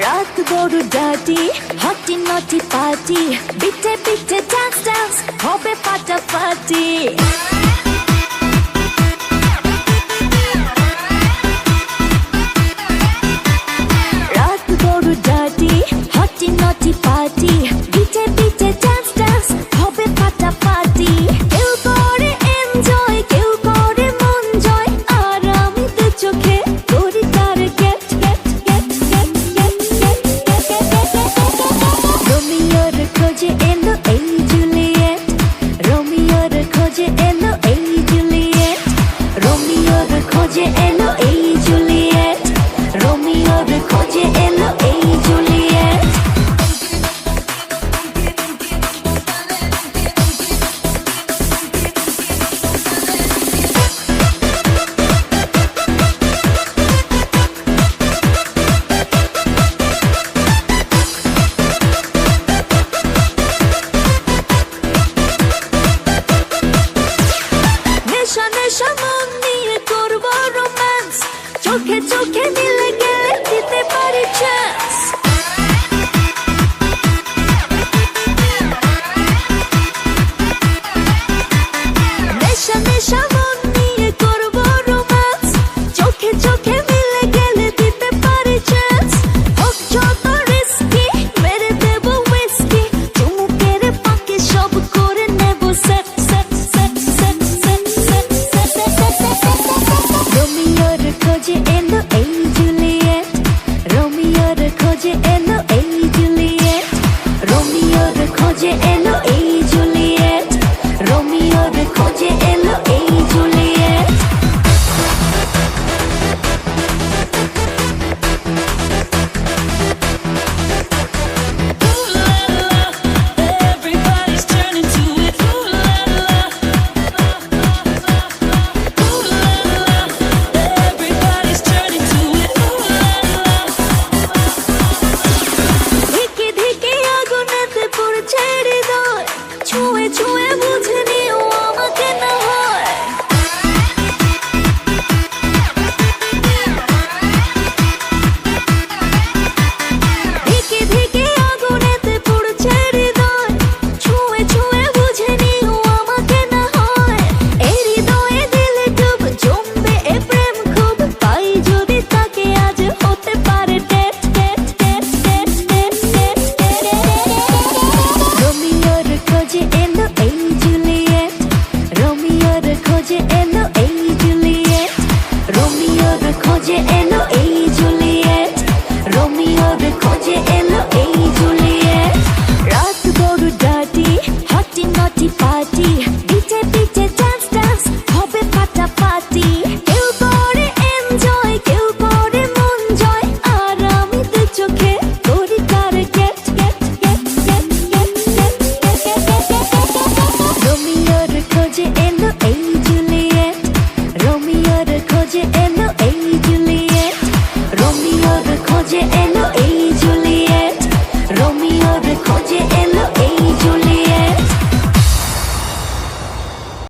রাত বড় ডাটি হটি নটি পার্টি বিটে বিটে ডান্স ডান্স হবে ফাটাফাটি রাত বড় ডাটি হটি নটি পার্টি বিটে বিটে ডান্স ডান্স হবে ফাটাফাটি কেউ করে এনজয় কেউ করে মন জয় আর আমি তো চোখে করি তার gate gate gate gate gate gate রোমিওর খোঁজে এলো এই জুলিয়েট রোমিওর খোঁজে এলো এই জুলিয়েট রোমিওর খোঁজে এলো এই জুলিয়েট রোমিওর খোঁজে এলো এই জুলিয়েট নেশা নেশা মন নিয়ে করবো রোম্যান্স চোখে চোখে মিলে গেলে দিতে পারি চান্স নেশা নেশা মন নিয়ে করবো রোম্যান্স চোখে চোখে মিলে গেলে দিতে পারি চান্স হোক যত রিস্কি মেরে দেবো হুইস্কি চুমুকের পাকে সব করে নেব set set set set set set set রোমিওর খোঁজে এলো এই জুলিয়েট রোমিওর খোঁজে এলো এই জুলিয়েট রোমিওর খোঁজে এলো এই জুলিয়েট রোমিওর খোঁজে এলো এই Juliet Everybody's turning to it. Ooh la la. Ooh la la. Everybody's turning to it. Ooh la la. ধিকে ধিকে আগুনেতে পড়ছে হৃদয় ছুঁয়ে ছুঁয়ে বুঝে নিও আমাকে না হয় ধিকে ধিকে আগুনেতে পড়ছে হৃদয় ছুঁয়ে ছুঁয়ে বুঝে নিও আমাকে না হয় এই হৃদয়ে দিলে ডুব জমবে এ প্রেম খুব পাই যদি তাকে আজ হতে পারে date date date date date date রোমিওর খোঁজে এলো এই জুলিয়েট রোমিওর খোঁজে এলো এই জুলিয়েট রোমিওর খোঁজে এলো এই জুলিয়েট রোমিওর খোঁজে এলো এই জুলিয়েট রাত বড় ডাটি হটি নটি পার্টি বিটে বিটে ডান্স ডান্স হবে ফাটাফাটি